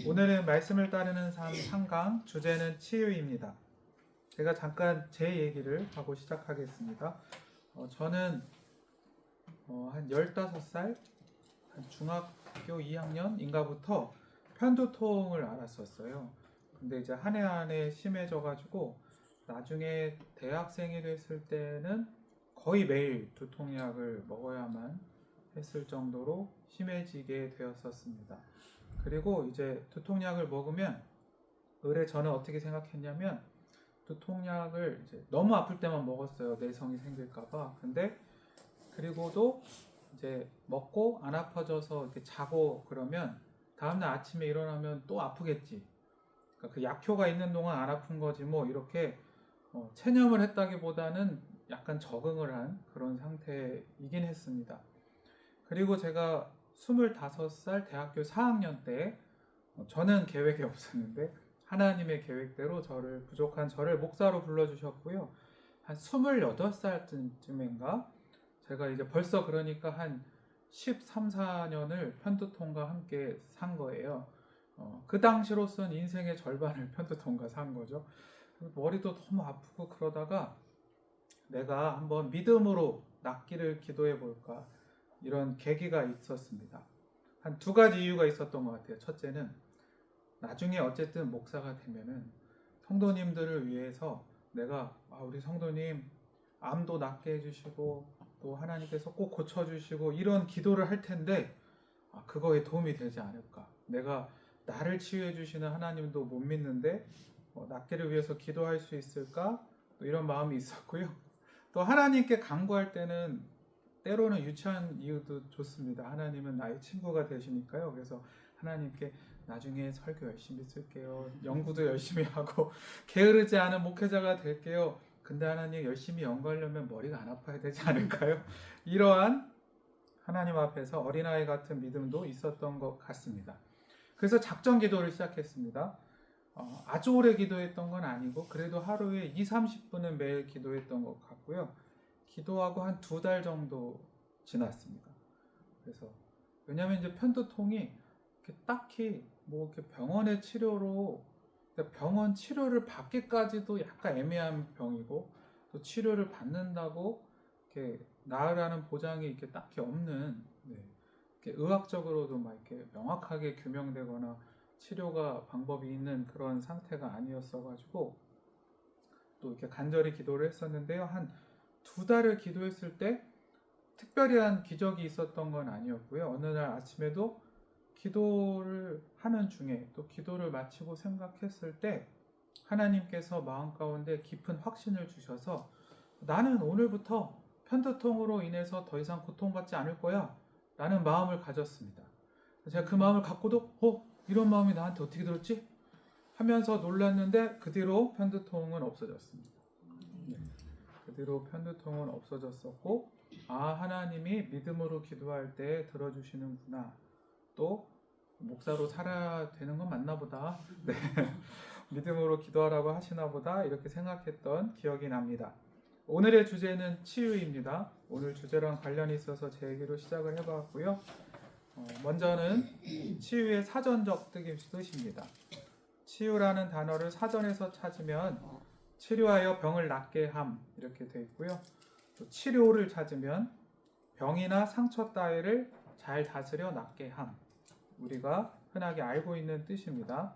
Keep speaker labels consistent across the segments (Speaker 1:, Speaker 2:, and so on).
Speaker 1: 오늘은 말씀을 따르는 삶 3강, 주제는 치유입니다. 제가 잠깐 제 얘기를 하고 시작하겠습니다. 저는 한 15살, 한 중학교 2학년인가부터 편두통을 앓았었어요. 근데 이제 한 해 한 해 심해져가지고 나중에 대학생이 됐을 때는 거의 매일 두통약을 먹어야만 했을 정도로 심해지게 되었었습니다. 그리고 이제 두통약을 먹으면 의뢰 저는 어떻게 생각했냐면 두통약을 이제 너무 아플 때만 먹었어요. 내성이 생길까봐. 근데 그리고도 이제 먹고 안 아파져서 이렇게 자고 그러면 다음날 아침에 일어나면 또 아프겠지. 그러니까 그 약효가 있는 동안 안 아픈 거지 뭐 이렇게 체념을 했다기보다는 약간 적응을 한 그런 상태이긴 했습니다. 그리고 제가 25살 대학교 4학년 때 저는 계획이 없었는데 하나님의 계획대로 부족한 저를 목사로 불러주셨고요. 한 28살쯤인가 제가 이제 벌써 그러니까 한 13, 14년을 편두통과 함께 산 거예요. 그 당시로선 인생의 절반을 편두통과 산 거죠. 머리도 너무 아프고 그러다가 내가 한번 믿음으로 낫기를 기도해 볼까 이런 계기가 있었습니다. 한 두 가지 이유가 있었던 것 같아요. 첫째는 나중에 어쨌든 목사가 되면은 성도님들을 위해서 내가 우리 성도님 암도 낫게 해주시고 또 하나님께서 꼭 고쳐주시고 이런 기도를 할 텐데 그거에 도움이 되지 않을까. 내가 나를 치유해 주시는 하나님도 못 믿는데 낫기를 위해서 기도할 수 있을까? 또 이런 마음이 있었고요. 또 하나님께 간구할 때는 때로는 유치한 이유도 좋습니다. 하나님은 나의 친구가 되시니까요. 그래서 하나님께 나중에 설교 열심히 쓸게요. 연구도 열심히 하고 게으르지 않은 목회자가 될게요. 근데 하나님 열심히 연구하려면 머리가 안 아파야 되지 않을까요? 이러한 하나님 앞에서 어린아이 같은 믿음도 있었던 것 같습니다. 그래서 작전 기도를 시작했습니다. 아주 오래 기도했던 건 아니고 그래도 하루에 2, 30분은 매일 기도했던 것 같고요. 기도하고 한 2달 정도 지났습니다. 그래서 왜냐하면 이제 편두통이 딱히 뭐 이렇게 병원의 치료로 병원 치료를 받기까지도 약간 애매한 병이고 또 치료를 받는다고 이렇게 나으라는 보장이 이렇게 딱히 없는 이렇게 의학적으로도 막 이렇게 명확하게 규명되거나 치료가 방법이 있는 그런 상태가 아니었어가지고 또 이렇게 간절히 기도를 했었는데요. 한 2달을 기도했을 때 특별한 기적이 있었던 건 아니었고요. 어느 날 아침에도 기도를 하는 중에 또 기도를 마치고 생각했을 때 하나님께서 마음 가운데 깊은 확신을 주셔서 나는 오늘부터 편두통으로 인해서 더 이상 고통받지 않을 거야 라는 마음을 가졌습니다. 제가 그 마음을 갖고도 이런 마음이 나한테 어떻게 들었지? 하면서 놀랐는데 그 뒤로 편두통은 없어졌습니다. 그 뒤로 편두통은 없어졌었고 하나님이 믿음으로 기도할 때 들어주시는구나. 또 목사로 살아야 되는 건 맞나 보다. 네. 믿음으로 기도하라고 하시나 보다 이렇게 생각했던 기억이 납니다. 오늘의 주제는 치유입니다. 오늘 주제랑 관련이 있어서 제 얘기로 시작을 해봤고요. 먼저는 치유의 사전적 뜻입니다. 치유라는 단어를 사전에서 찾으면 치료하여 병을 낫게 함 이렇게 되어 있고요. 또 치료를 찾으면 병이나 상처 따위를 잘 다스려 낫게 함 우리가 흔하게 알고 있는 뜻입니다.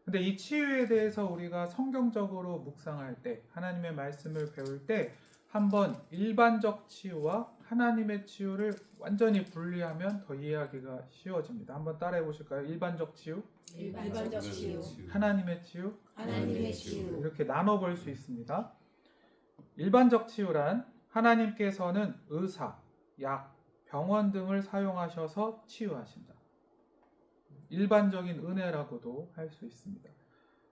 Speaker 1: 근데 이 치유에 대해서 우리가 성경적으로 묵상할 때 하나님의 말씀을 배울 때 한번 일반적 치유와 하나님의 치유를 완전히 분리하면 더 이해하기가 쉬워집니다. 한번 따라해 보실까요? 일반적 치유,
Speaker 2: 일반적 치유,
Speaker 1: 하나님의 치유,
Speaker 2: 하나님의 치유.
Speaker 1: 이렇게 나눠볼 수 있습니다. 일반적 치유란 하나님께서는 의사, 약, 병원 등을 사용하셔서 치유하신다. 일반적인 은혜라고도 할 수 있습니다.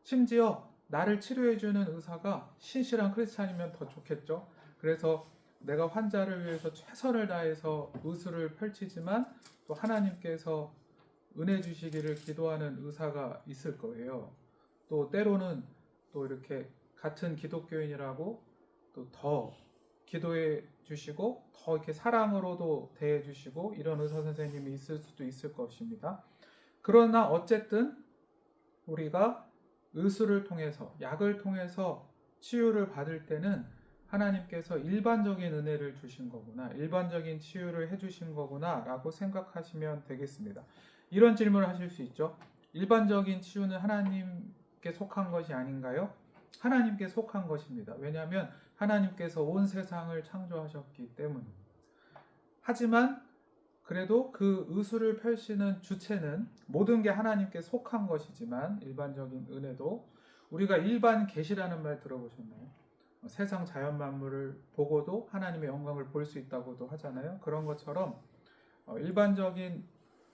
Speaker 1: 심지어 나를 치료해주는 의사가 신실한 크리스찬이면 더 좋겠죠. 그래서 내가 환자를 위해서 최선을 다해서 의술을 펼치지만 또 하나님께서 은혜 주시기를 기도하는 의사가 있을 거예요. 또 때로는 또 이렇게 같은 기독교인이라고 또 더 기도해 주시고 더 이렇게 사랑으로도 대해 주시고 이런 의사 선생님이 있을 수도 있을 것입니다. 그러나 어쨌든 우리가 의술을 통해서, 약을 통해서 치유를 받을 때는 하나님께서 일반적인 은혜를 주신 거구나, 일반적인 치유를 해주신 거구나 라고 생각하시면 되겠습니다. 이런 질문을 하실 수 있죠. 일반적인 치유는 하나님께 속한 것이 아닌가요? 하나님께 속한 것입니다. 왜냐하면 하나님께서 온 세상을 창조하셨기 때문입니다. 하지만 그래도 그 의술을 펼치는 주체는 모든 게 하나님께 속한 것이지만, 일반적인 은혜도, 우리가 일반 계시라는 말 들어보셨나요? 세상 자연 만물을 보고도 하나님의 영광을 볼 수 있다고도 하잖아요. 그런 것처럼 일반적인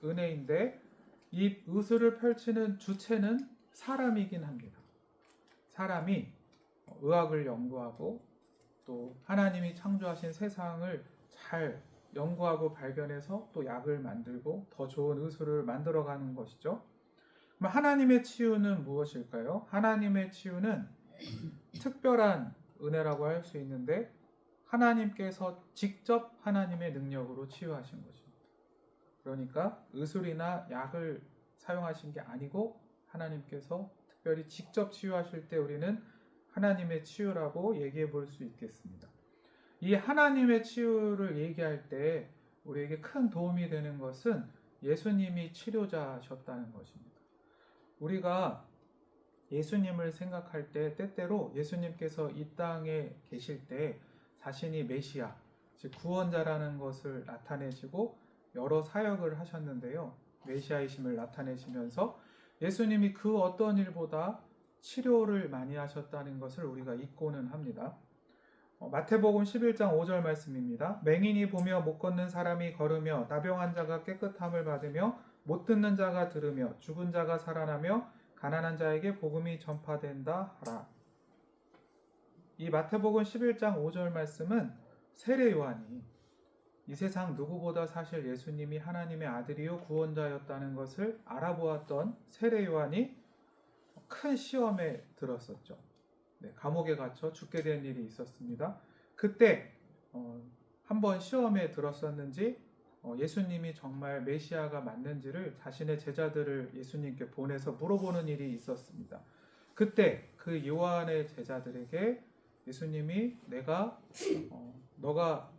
Speaker 1: 은혜인데 이 의술을 펼치는 주체는 사람이긴 합니다. 사람이 의학을 연구하고 또 하나님이 창조하신 세상을 잘 연구하고 발견해서 또 약을 만들고 더 좋은 의술을 만들어가는 것이죠. 그럼 하나님의 치유는 무엇일까요? 하나님의 치유는 특별한 은혜라고 할 수 있는데, 하나님께서 직접 하나님의 능력으로 치유하신 것입니다. 그러니까 의술이나 약을 사용하신 게 아니고 하나님께서 특별히 직접 치유하실 때 우리는 하나님의 치유라고 얘기해 볼 수 있겠습니다. 이 하나님의 치유를 얘기할 때 우리에게 큰 도움이 되는 것은 예수님이 치료자셨다는 것입니다. 우리가 예수님을 생각할 때 때때로 예수님께서 이 땅에 계실 때 자신이 메시아, 즉 구원자라는 것을 나타내시고 여러 사역을 하셨는데요. 메시아이심을 나타내시면서 예수님이 그 어떤 일보다 치료를 많이 하셨다는 것을 우리가 잊고는 합니다. 마태복음 11장 5절 말씀입니다. 맹인이 보며 못 걷는 사람이 걸으며 나병한 자가 깨끗함을 받으며 못 듣는 자가 들으며 죽은 자가 살아나며 가난한 자에게 복음이 전파된다 하라. 이 마태복음 11장 5절 말씀은 세례 요한이 이 세상 누구보다 사실 예수님이 하나님의 아들이요 구원자였다는 것을 알아보았던 세례 요한이 큰 시험에 들었었죠. 감옥에 갇혀 죽게 된 일이 있었습니다. 그때 한번 시험에 들었었는지 예수님이 정말 메시아가 맞는지를 자신의 제자들을 예수님께 보내서 물어보는 일이 있었습니다. 그때 그 요한의 제자들에게 예수님이 너가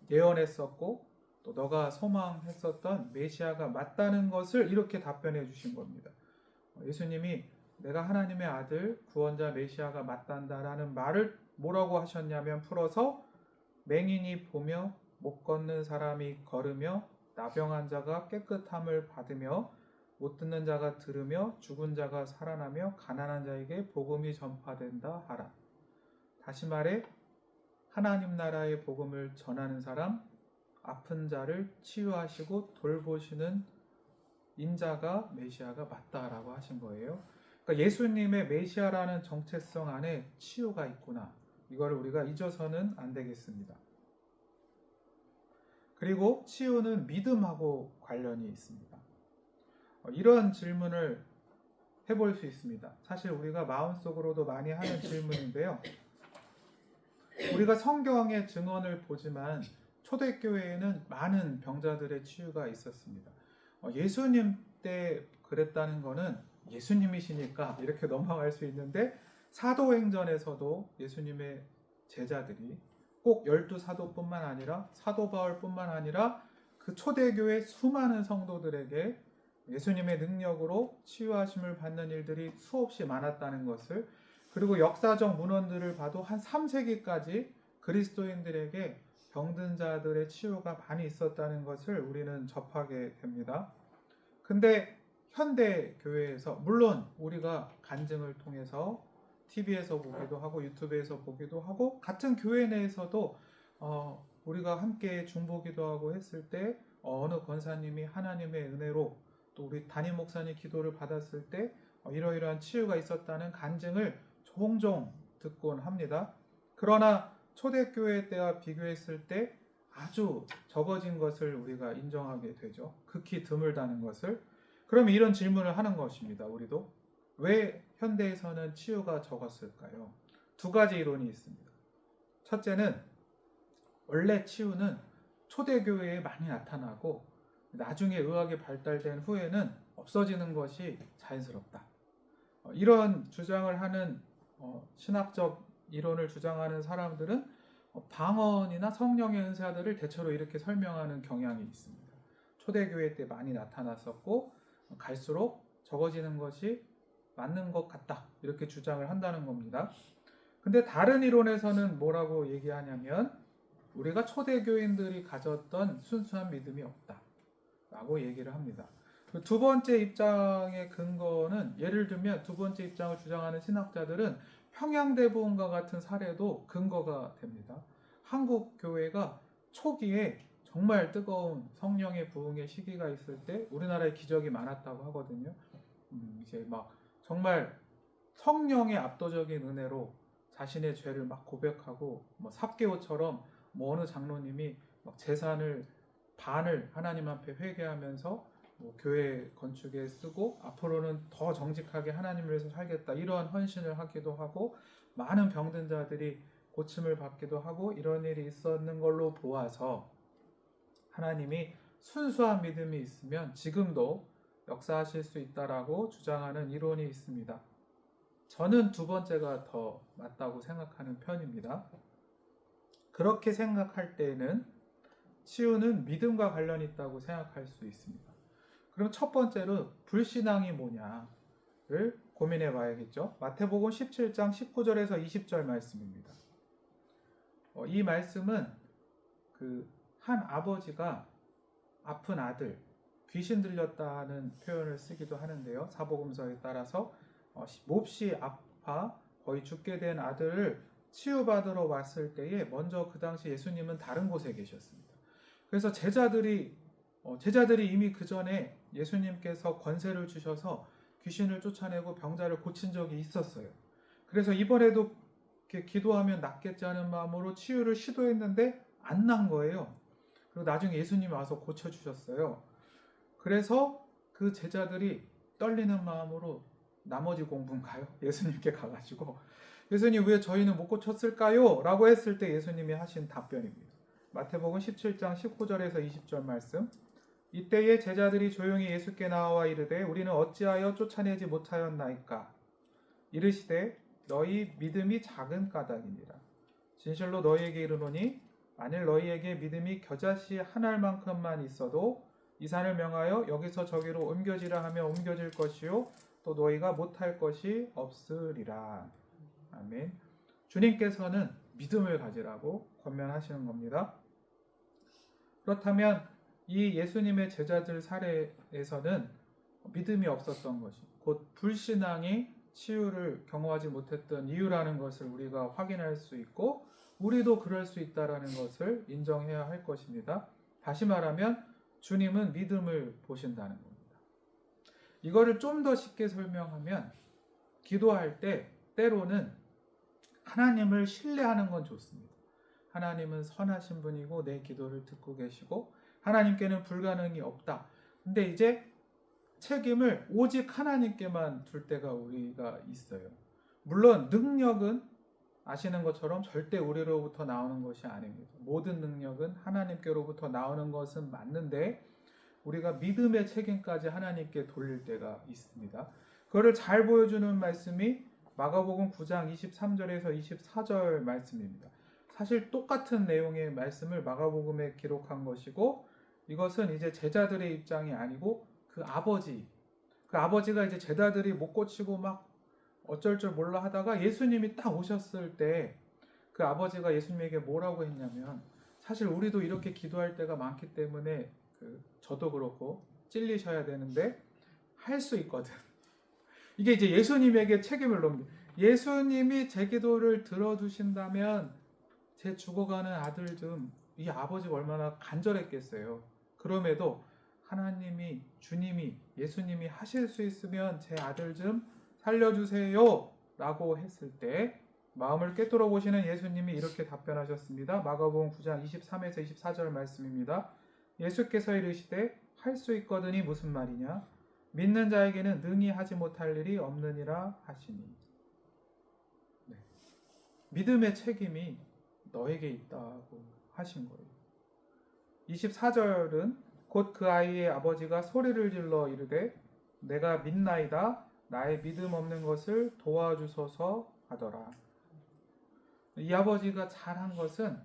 Speaker 1: 예언했었고 또 너가 소망했었던 메시아가 맞다는 것을 이렇게 답변해 주신 겁니다. 예수님이 내가 하나님의 아들 구원자 메시아가 맞단다라는 말을 뭐라고 하셨냐면 풀어서 맹인이 보며 못 걷는 사람이 걸으며 나병한 자가 깨끗함을 받으며 못 듣는 자가 들으며 죽은 자가 살아나며 가난한 자에게 복음이 전파된다 하라. 다시 말해 하나님 나라의 복음을 전하는 사람, 아픈 자를 치유하시고 돌보시는 인자가 메시아가 맞다라고 하신 거예요. 그러니까 예수님의 메시아라는 정체성 안에 치유가 있구나. 이걸 우리가 잊어서는 안 되겠습니다. 그리고 치유는 믿음하고 관련이 있습니다. 이런 질문을 해볼 수 있습니다. 사실 우리가 마음속으로도 많이 하는 질문인데요. 우리가 성경의 증언을 보지만 초대교회에는 많은 병자들의 치유가 있었습니다. 예수님 때 그랬다는 거는 예수님이시니까 이렇게 넘어갈 수 있는데, 사도행전에서도 예수님의 제자들이 꼭 12사도뿐만 아니라 사도 바울뿐만 아니라 그 초대교회 수많은 성도들에게 예수님의 능력으로 치유하심을 받는 일들이 수없이 많았다는 것을, 그리고 역사적 문헌들을 봐도 한 3세기까지 그리스도인들에게 병든 자들의 치유가 많이 있었다는 것을 우리는 접하게 됩니다. 근데 현대 교회에서, 물론 우리가 간증을 통해서 TV에서 보기도 하고 유튜브에서 보기도 하고, 같은 교회 내에서도 우리가 함께 중보기도 하고 했을 때 어느 권사님이 하나님의 은혜로 또 우리 담임 목사님 기도를 받았을 때 이러이러한 치유가 있었다는 간증을 종종 듣곤 합니다. 그러나 초대교회 때와 비교했을 때 아주 적어진 것을 우리가 인정하게 되죠. 극히 드물다는 것을. 그러면 이런 질문을 하는 것입니다. 우리도 왜 현대에서는 치유가 적었을까요? 두 가지 이론이 있습니다. 첫째는 원래 치유는 초대교회에 많이 나타나고 나중에 의학이 발달된 후에는 없어지는 것이 자연스럽다. 이런 주장을 하는 신학적 이론을 주장하는 사람들은 방언이나 성령의 은사들을 대체로 이렇게 설명하는 경향이 있습니다. 초대교회 때 많이 나타났었고 갈수록 적어지는 것이 맞는 것 같다 이렇게 주장을 한다는 겁니다. 근데 다른 이론에서는 뭐라고 얘기하냐면 우리가 초대교인들이 가졌던 순수한 믿음이 없다 라고 얘기를 합니다. 두 번째 입장의 근거는 예를 들면 두 번째 입장을 주장하는 신학자들은 평양대부흥과 같은 사례도 근거가 됩니다. 한국 교회가 초기에 정말 뜨거운 성령의 부흥의 시기가 있을 때 우리나라에 기적이 많았다고 하거든요. 이제 막 정말 성령의 압도적인 은혜로 자신의 죄를 막 고백하고 뭐 삭개오처럼 뭐 어느 장로님이 막 재산을 반을 하나님 앞에 회개하면서 뭐 교회 건축에 쓰고 앞으로는 더 정직하게 하나님을 위해서 살겠다 이러한 헌신을 하기도 하고 많은 병든 자들이 고침을 받기도 하고 이런 일이 있었는 걸로 보아서 하나님이 순수한 믿음이 있으면 지금도 역사하실 수 있다라고 주장하는 이론이 있습니다. 저는 두 번째가 더 맞다고 생각하는 편입니다. 그렇게 생각할 때에는 치유는 믿음과 관련이 있다고 생각할 수 있습니다. 그럼 첫 번째로 불신앙이 뭐냐를 고민해 봐야겠죠. 마태복음 17장 19절에서 20절 말씀입니다. 이 말씀은 한 아버지가 아픈 아들, 귀신 들렸다는 표현을 쓰기도 하는데요. 사복음서에 따라서 몹시 아파 거의 죽게 된 아들을 치유받으러 왔을 때에 먼저 그 당시 예수님은 다른 곳에 계셨습니다. 그래서 제자들이 이미 그 전에 예수님께서 권세를 주셔서 귀신을 쫓아내고 병자를 고친 적이 있었어요. 그래서 이번에도 이렇게 기도하면 낫겠지 하는 마음으로 치유를 시도했는데 안 난 거예요. 그리고 나중에 예수님이 와서 고쳐주셨어요. 그래서 그 제자들이 떨리는 마음으로 나머지 공부인가요? 예수님께 가가지고 예수님 왜 저희는 못 고쳤을까요? 라고 했을 때 예수님이 하신 답변입니다. 마태복음 17장 19절에서 20절 말씀. 이때에 제자들이 조용히 예수께 나와 이르되 우리는 어찌하여 쫓아내지 못하였나이까? 이르시되 너희 믿음이 작은 까닭이니라. 진실로 너희에게 이르노니 만일 너희에게 믿음이 겨자씨 한 알만큼만 있어도 이 산을 명하여 여기서 저기로 옮겨지라 하며 옮겨질 것이요 또 너희가 못할 것이 없으리라. 아멘. 주님께서는 믿음을 가지라고 권면하시는 겁니다. 그렇다면 이 예수님의 제자들 사례에서는 믿음이 없었던 것이 곧 불신앙이 치유를 경험하지 못했던 이유라는 것을 우리가 확인할 수 있고 우리도 그럴 수 있다는 것을 인정해야 할 것입니다. 다시 말하면 주님은 믿음을 보신다는 겁니다. 이거를 좀 더 쉽게 설명하면 기도할 때 때로는 하나님을 신뢰하는 건 좋습니다. 하나님은 선하신 분이고 내 기도를 듣고 계시고 하나님께는 불가능이 없다. 근데 이제 책임을 오직 하나님께만 둘 때가 우리가 있어요. 물론 능력은 아시는 것처럼 절대 우리로부터 나오는 것이 아닙니다. 모든 능력은 하나님께로부터 나오는 것은 맞는데 우리가 믿음의 책임까지 하나님께 돌릴 때가 있습니다. 그거를 잘 보여주는 말씀이 마가복음 9장 23절에서 24절 말씀입니다. 사실 똑같은 내용의 말씀을 마가복음에 기록한 것이고 이것은 이제 제자들의 입장이 아니고 그 아버지가 이제 제자들이 못 고치고 막 어쩔 줄 몰라 하다가 예수님이 딱 오셨을 때 그 아버지가 예수님에게 뭐라고 했냐면 사실 우리도 이렇게 기도할 때가 많기 때문에 저도 그렇고 찔리셔야 되는데 할 수 있거든. 이게 이제 예수님에게 책임을 넘겨. 예수님이 제 기도를 들어주신다면 제 죽어가는 아들 좀 이 아버지가 얼마나 간절했겠어요. 그럼에도 하나님이 주님이 예수님이 하실 수 있으면 제 아들 좀 살려주세요 라고 했을 때 마음을 꿰뚫어 보시는 예수님이 이렇게 답변하셨습니다. 마가복음 9장 23에서 24절 말씀입니다. 예수께서 이르시되 할 수 있거든이 무슨 말이냐? 믿는 자에게는 능히 하지 못할 일이 없느니라 하시니. 네. 믿음의 책임이 너에게 있다고 하신 거예요. 24절은 곧 그 아이의 아버지가 소리를 질러 이르되 내가 믿나이다 나의 믿음 없는 것을 도와주소서 하더라. 이 아버지가 잘한 것은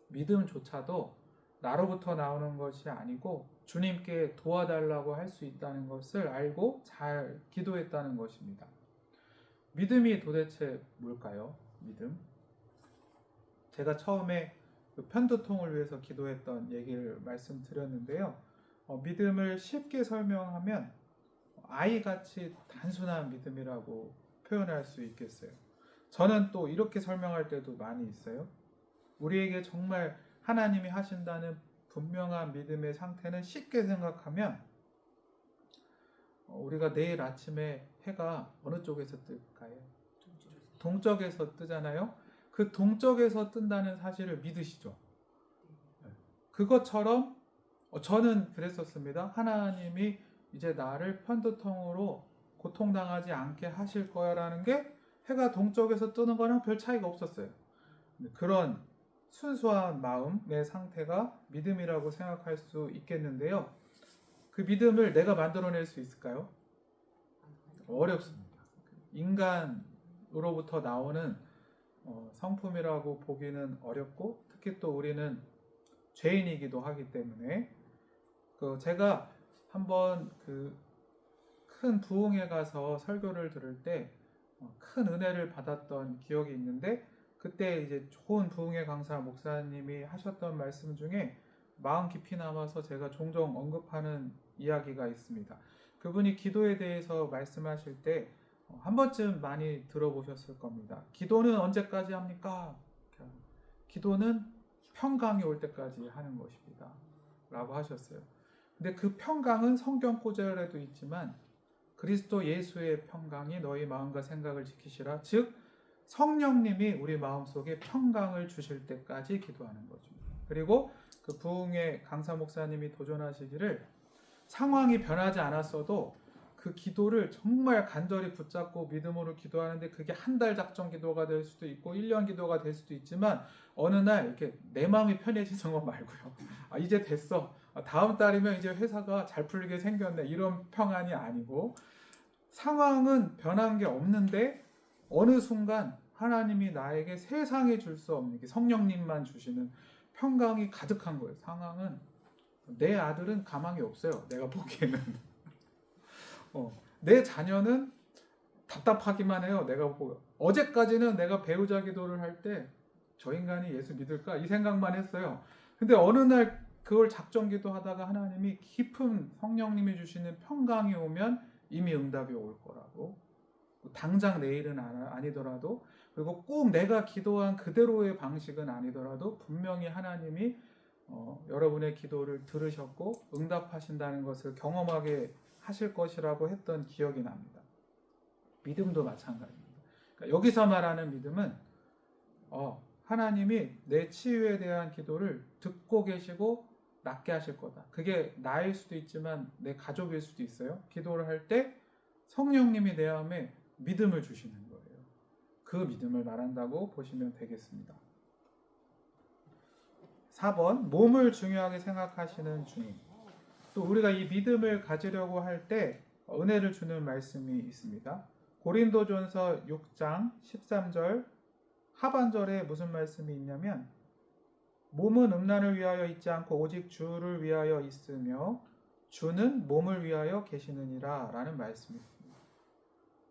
Speaker 1: 믿음조차도 나로부터 나오는 것이 아니고 주님께 도와달라고 할 수 있다는 것을 알고 잘 기도했다는 것입니다. 믿음이 도대체 뭘까요? 믿음? 제가 처음에 그 편두통을 위해서 기도했던 얘기를 말씀드렸는데요. 믿음을 쉽게 설명하면 아이같이 단순한 믿음이라고 표현할 수 있겠어요. 저는 또 이렇게 설명할 때도 많이 있어요. 우리에게 정말 하나님이 하신다는 분명한 믿음의 상태는 쉽게 생각하면 우리가 내일 아침에 해가 어느 쪽에서 뜰까요? 동쪽에서 뜨잖아요. 그 동쪽에서 뜬다는 사실을 믿으시죠? 그것처럼 저는 그랬었습니다. 하나님이 이제 나를 편두통으로 고통당하지 않게 하실 거야라는 게 해가 동쪽에서 뜨는 거랑 별 차이가 없었어요. 그런 순수한 마음의 상태가 믿음이라고 생각할 수 있겠는데요. 그 믿음을 내가 만들어낼 수 있을까요? 어렵습니다. 인간으로부터 나오는 성품이라고 보기는 어렵고, 특히 또 우리는 죄인이기도 하기 때문에 제가 한번 큰 부흥회 가서 설교를 들을 때 큰 은혜를 받았던 기억이 있는데, 그때 이제 좋은 부흥회 강사 목사님이 하셨던 말씀 중에 마음 깊이 남아서 제가 종종 언급하는 이야기가 있습니다. 그분이 기도에 대해서 말씀하실 때 한 번쯤 많이 들어보셨을 겁니다. 기도는 언제까지 합니까? 기도는 평강이 올 때까지 하는 것입니다. 라고 하셨어요. 근데 그 평강은 성경 구절에도 있지만 그리스도 예수의 평강이 너희 마음과 생각을 지키시라. 즉 성령님이 우리 마음속에 평강을 주실 때까지 기도하는 거죠. 그리고 그 부흥회 강사 목사님이 도전하시기를 상황이 변하지 않았어도 그 기도를 정말 간절히 붙잡고 믿음으로 기도하는데 그게 한 달 작정 기도가 될 수도 있고 1년 기도가 될 수도 있지만 어느 날 이렇게 내 마음이 편해지는 거 말고요. 이제 됐어. 다음 달이면 이제 회사가 잘 풀리게 생겼네. 이런 평안이 아니고 상황은 변한 게 없는데 어느 순간 하나님이 나에게 세상에 줄 수 없는 게 성령님만 주시는 평강이 가득한 거예요. 상황은 내 아들은 가망이 없어요. 내가 보기에는 내 자녀는 답답하기만 해요. 내가 보고 어제까지는 내가 배우자 기도를 할 때 저 인간이 예수 믿을까 이 생각만 했어요. 근데 어느 날 그걸 작정 기도하다가 하나님이 깊은 성령님이 주시는 평강이 오면 이미 응답이 올 거라고. 당장 내일은 아니더라도 그리고 꼭 내가 기도한 그대로의 방식은 아니더라도 분명히 하나님이 여러분의 기도를 들으셨고 응답하신다는 것을 경험하게 하실 것이라고 했던 기억이 납니다. 믿음도 마찬가지입니다. 그러니까 여기서 말하는 믿음은 하나님이 내 치유에 대한 기도를 듣고 계시고 낫게 하실 거다. 그게 나일 수도 있지만 내 가족일 수도 있어요. 기도를 할 때 성령님이 내 마음에 믿음을 주시는 거예요. 그 믿음을 말한다고 보시면 되겠습니다. 4번, 몸을 중요하게 생각하시는 주님. 또 우리가 이 믿음을 가지려고 할 때 은혜를 주는 말씀이 있습니다. 고린도전서 6장 13절 하반절에 무슨 말씀이 있냐면 몸은 음란을 위하여 있지 않고 오직 주를 위하여 있으며 주는 몸을 위하여 계시느니라 라는 말씀이 있습니다.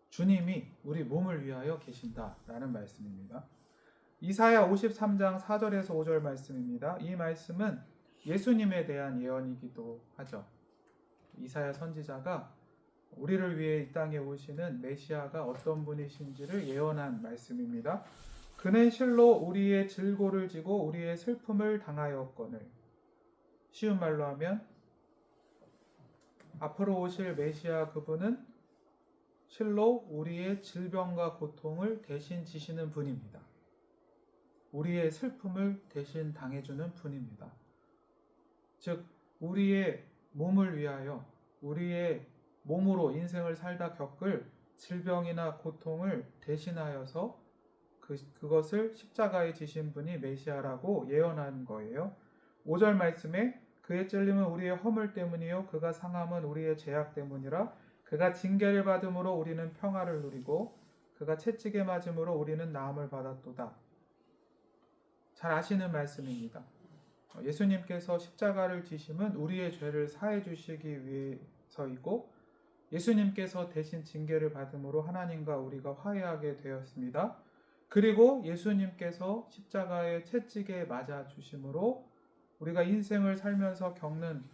Speaker 1: 주님이 우리 몸을 위하여 계신다라는 말씀입니다. 이사야 53장 4절에서 5절 말씀입니다. 이 말씀은 예수님에 대한 예언이기도 하죠. 이사야 선지자가 우리를 위해 이 땅에 오시는 메시아가 어떤 분이신지를 예언한 말씀입니다. 그는 실로 우리의 질고를 지고 우리의 슬픔을 당하였거늘. 쉬운 말로 하면 앞으로 오실 메시아 그분은 실로 우리의 질병과 고통을 대신 지시는 분입니다. 우리의 슬픔을 대신 당해주는 분입니다. 즉 우리의 몸을 위하여 우리의 몸으로 인생을 살다 겪을 질병이나 고통을 대신하여서 그것을 십자가에 지신 분이 메시아라고 예언한 거예요. 5절 말씀에 그의 찔림은 우리의 허물 때문이요 그가 상함은 우리의 죄악 때문이라 그가 징계를 받음으로 우리는 평화를 누리고 그가 채찍에 맞음으로 우리는 나음을 받았도다. 잘 아시는 말씀입니다. 예수님께서 십자가를 지심은 우리의 죄를 사해 주시기 위해서이고 예수님께서 대신 징계를 받음으로 하나님과 우리가 화해하게 되었습니다. 그리고 예수님께서 십자가의 채찍에 맞아 주심으로 우리가 인생을 살면서 겪는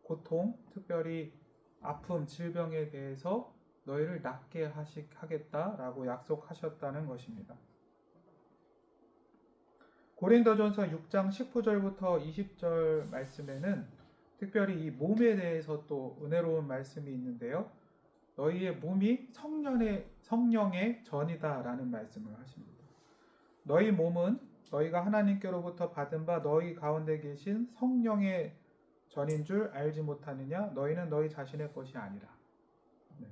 Speaker 1: 고통, 특별히 아픔, 질병에 대해서 너희를 낫게 하겠다라고 약속하셨다는 것입니다. 고린도전서 6장 19절부터 20절 말씀에는 특별히 이 몸에 대해서 또 은혜로운 말씀이 있는데요. 너희의 몸이 성령의 전이다라는 말씀을 하십니다. 너희 몸은 너희가 하나님께로부터 받은 바 너희 가운데 계신 성령의 전인 줄 알지 못하느냐? 너희는 너희 자신의 것이 아니라. 네.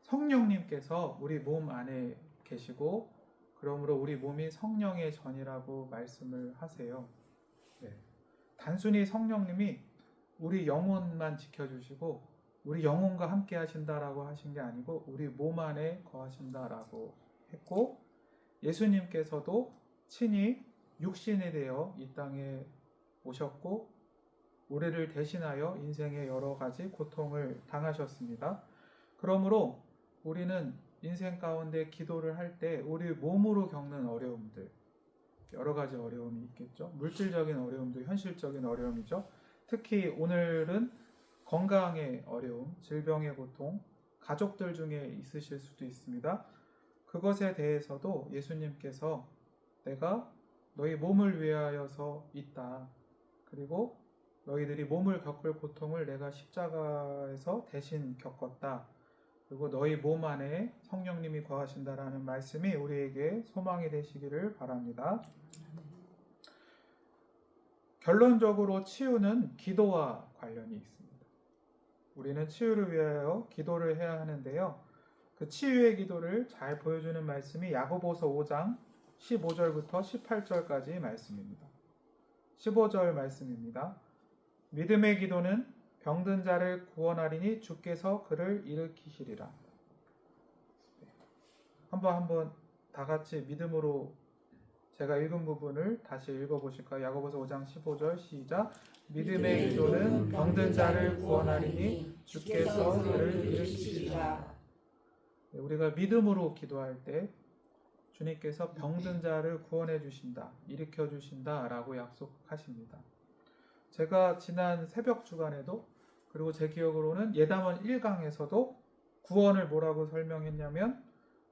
Speaker 1: 성령님께서 우리 몸 안에 계시고 그러므로 우리 몸이 성령의 전이라고 말씀을 하세요. 네. 단순히 성령님이 우리 영혼만 지켜주시고 우리 영혼과 함께 하신다라고 하신 게 아니고 우리 몸 안에 거하신다라고 했고 예수님께서도 친히 육신이 되어 이 땅에 오셨고 우리를 대신하여 인생의 여러 가지 고통을 당하셨습니다. 그러므로 우리는 인생 가운데 기도를 할 때 우리 몸으로 겪는 어려움들 여러 가지 어려움이 있겠죠. 물질적인 어려움도 현실적인 어려움이죠. 특히 오늘은 건강의 어려움, 질병의 고통, 가족들 중에 있으실 수도 있습니다. 그것에 대해서도 예수님께서 내가 너희 몸을 위하여서 있다. 그리고 너희들이 몸을 겪을 고통을 내가 십자가에서 대신 겪었다. 그리고 너희 몸 안에 성령님이 거하신다라는 말씀이 우리에게 소망이 되시기를 바랍니다. 결론적으로 치유는 기도와 관련이 있습니다. 우리는 치유를 위하여 기도를 해야 하는데요. 그 치유의 기도를 잘 보여주는 말씀이 야고보서 5장 15절부터 18절까지 말씀입니다. 15절 말씀입니다. 믿음의 기도는 병든 자를 구원하리니 주께서 그를 일으키시리라. 한번 다 같이 믿음으로 제가 읽은 부분을 다시 읽어보실까요? 야고보서 5장 15절 시작. 믿음의 기도는 병든 자를 구원하리니 주께서 그를 일으키시리라. 우리가 믿음으로 기도할 때 주님께서 병든 자를 구원해 주신다, 일으켜 주신다 라고 약속하십니다. 제가 지난 새벽 주간에도 그리고 제 기억으로는 예담원 1강에서도 구원을 뭐라고 설명했냐면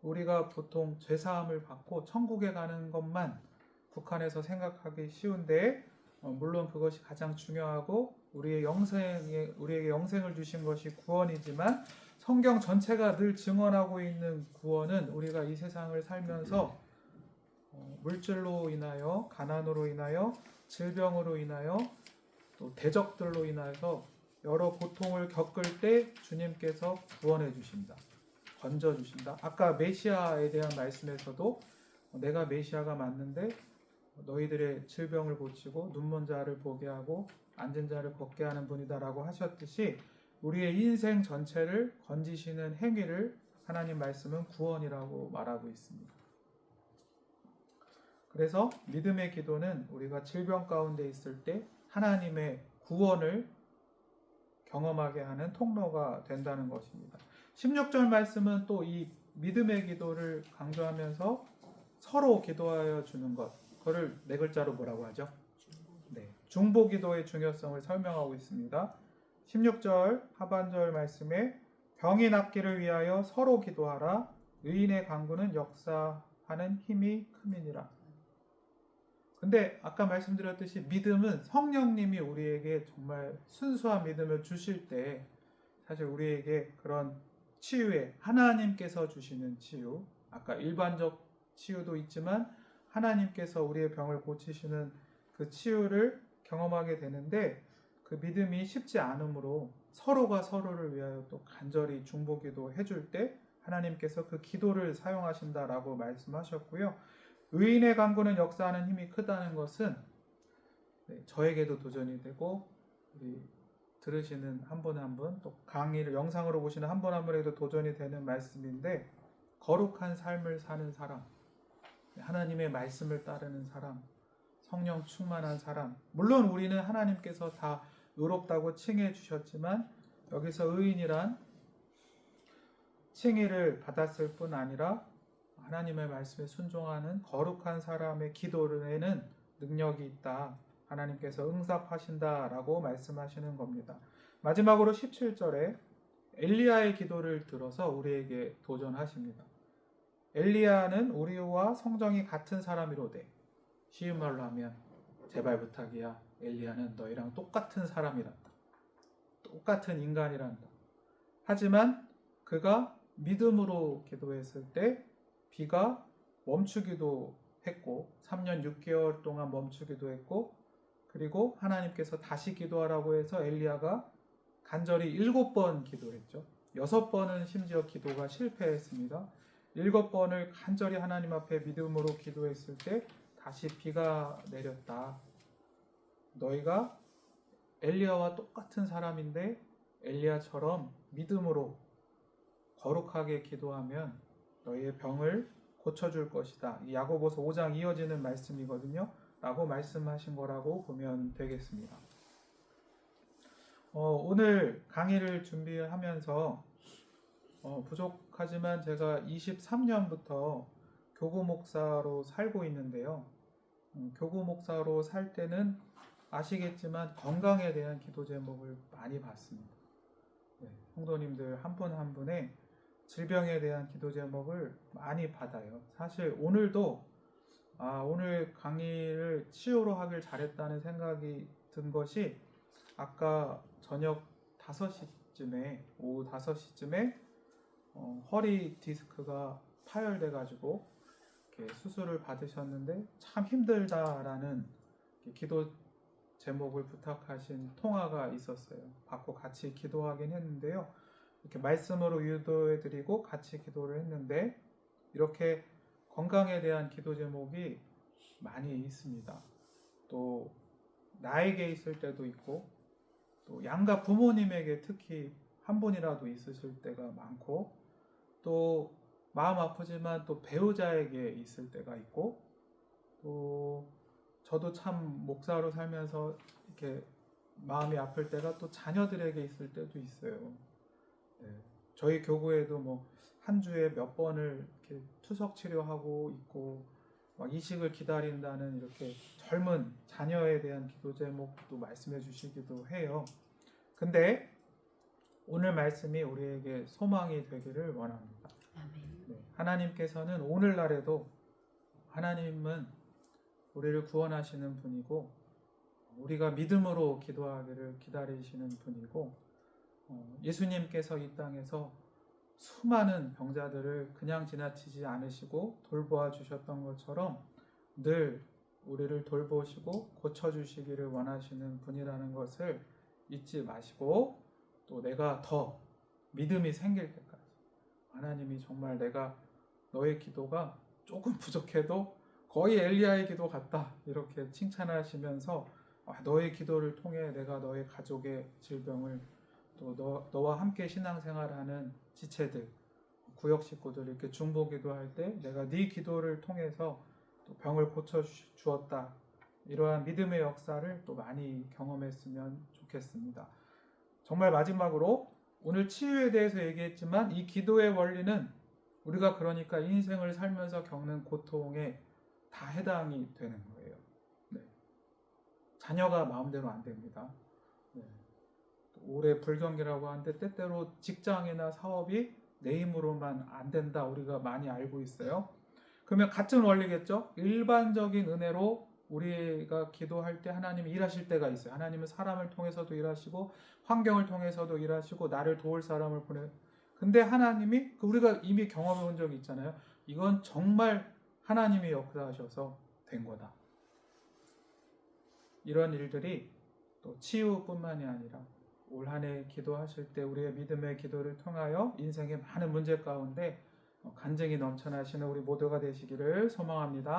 Speaker 1: 우리가 보통 죄사함을 받고 천국에 가는 것만 북한에서 생각하기 쉬운데 물론 그것이 가장 중요하고 우리에게 영생을 주신 것이 구원이지만 성경 전체가 늘 증언하고 있는 구원은 우리가 이 세상을 살면서 물질로 인하여 가난으로 인하여 질병으로 인하여 또 대적들로 인하여서 여러 고통을 겪을 때 주님께서 구원해 주신다. 건져 주신다. 아까 메시아에 대한 말씀에서도 내가 메시아가 맞는데 너희들의 질병을 고치고 눈먼 자를 보게 하고 앉은 자를 걷게 하는 분이다라고 하셨듯이 우리의 인생 전체를 건지시는 행위를 하나님 말씀은 구원이라고 말하고 있습니다. 그래서 믿음의 기도는 우리가 질병 가운데 있을 때 하나님의 구원을 경험하게 하는 통로가 된다는 것입니다. 16절 말씀은 또 이 믿음의 기도를 강조하면서 서로 기도하여 주는 것, 그거를 네 글자로 뭐라고 하죠? 네, 중보 기도의 중요성을 설명하고 있습니다. 16절 하반절 말씀에 병이 낫기를 위하여 서로 기도하라. 의인의 간구는 역사하는 힘이 큼이니라. 근데 아까 말씀드렸듯이 믿음은 성령님이 우리에게 정말 순수한 믿음을 주실 때 사실 우리에게 그런 치유에 하나님께서 주시는 치유, 아까 일반적 치유도 있지만 하나님께서 우리의 병을 고치시는 그 치유를 경험하게 되는데 그 믿음이 쉽지 않으므로 서로가 서로를 위하여 또 간절히 중보기도 해줄 때 하나님께서 그 기도를 사용하신다라고 말씀하셨고요. 의인의 간구는 역사하는 힘이 크다는 것은 저에게도 도전이 되고 우리 들으시는 한 분 한 분, 또 강의를 영상으로 보시는 한 분 한 분에게도 도전이 되는 말씀인데, 거룩한 삶을 사는 사람, 하나님의 말씀을 따르는 사람, 성령 충만한 사람, 물론 우리는 하나님께서 다 의롭다고 칭해 주셨지만 여기서 의인이란 칭의를 받았을 뿐 아니라 하나님의 말씀에 순종하는 거룩한 사람의 기도에는 능력이 있다. 하나님께서 응답하신다라고 말씀하시는 겁니다. 마지막으로 17절에 엘리야의 기도를 들어서 우리에게 도전하십니다. 엘리야는 우리와 성정이 같은 사람이로되, 쉬운 말로 하면 제발 부탁이야, 엘리야는 너희랑 똑같은 사람이란다. 똑같은 인간이란다. 하지만 그가 믿음으로 기도했을 때 비가 멈추기도 했고 3년 6개월 동안 멈추기도 했고, 그리고 하나님께서 다시 기도하라고 해서 엘리야가 간절히 7번 기도했죠. 6번은 심지어 기도가 실패했습니다. 7번을 간절히 하나님 앞에 믿음으로 기도했을 때 다시 비가 내렸다. 너희가 엘리야와 똑같은 사람인데 엘리야처럼 믿음으로 거룩하게 기도하면 너희의 병을 고쳐줄 것이다. 이 야고보서 5장 이어지는 말씀이거든요. 라고 말씀하신 거라고 보면 되겠습니다. 오늘 강의를 준비하면서 부족하지만 제가 23년부터 교구 목사로 살고 있는데요. 교구 목사로 살 때는 아시겠지만 건강에 대한 기도 제목을 많이 받습니다. 성도님들 한 분 한 분의 질병에 대한 기도 제목을 많이 받아요. 사실 오늘도 오늘 강의를 치유로 하길 잘했다는 생각이 든 것이 아까 저녁 5시쯤에 오후 5시쯤에 허리 디스크가 파열돼 가지고 수술을 받으셨는데 참 힘들다라는 기도 제목을 부탁하신 통화가 있었어요. 받고 같이 기도하긴 했는데요. 이렇게 말씀으로 유도해드리고 같이 기도를 했는데 이렇게 건강에 대한 기도 제목이 많이 있습니다. 또 나에게 있을 때도 있고 또 양가 부모님에게 특히 한 분이라도 있으실 때가 많고 또 마음 아프지만 또 배우자에게 있을 때가 있고 또 저도 참 목사로 살면서 이렇게 마음이 아플 때가 또 자녀들에게 있을 때도 있어요. 저희 교구에도 뭐 한 주에 몇 번을 이렇게 투석 치료하고 있고 막 이식을 기다린다는 이렇게 젊은 자녀에 대한 기도 제목도 말씀해 주시기도 해요. 근데 오늘 말씀이 우리에게 소망이 되기를 원합니다.
Speaker 2: 아멘.
Speaker 1: 하나님께서는 오늘날에도 하나님은 우리를 구원하시는 분이고 우리가 믿음으로 기도하기를 기다리시는 분이고 예수님께서 이 땅에서 수많은 병자들을 그냥 지나치지 않으시고 돌보아 주셨던 것처럼 늘 우리를 돌보시고 고쳐주시기를 원하시는 분이라는 것을 잊지 마시고 또 내가 더 믿음이 생길 때까지 하나님이 정말 내가 너의 기도가 조금 부족해도 거의 엘리야의 기도 같다 이렇게 칭찬하시면서 너의 기도를 통해 내가 너의 가족의 질병을 또 너와 함께 신앙생활하는 지체들, 구역 식구들 이렇게 중보기도 할 때 내가 네 기도를 통해서 또 병을 고쳐 주었다. 이러한 믿음의 역사를 또 많이 경험했으면 좋겠습니다. 정말 마지막으로 오늘 치유에 대해서 얘기했지만 이 기도의 원리는 우리가 그러니까 인생을 살면서 겪는 고통에 다 해당이 되는 거예요. 자녀가 마음대로 안 됩니다. 올해 불경기라고 하는데 때때로 직장이나 사업이 내 힘으로만 안 된다 우리가 많이 알고 있어요. 그러면 같은 원리겠죠? 일반적인 은혜로 우리가 기도할 때 하나님이 일하실 때가 있어요. 하나님은 사람을 통해서도 일하시고 환경을 통해서도 일하시고 나를 도울 사람을 보내. 근데 하나님이 우리가 이미 경험해 본 적이 있잖아요. 이건 정말 하나님이 역사하셔서 된 거다. 이런 일들이 또 치유뿐만이 아니라 올 한 해 기도하실 때 우리의 믿음의 기도를 통하여 인생의 많은 문제 가운데 간증이 넘쳐나시는 우리 모두가 되시기를 소망합니다.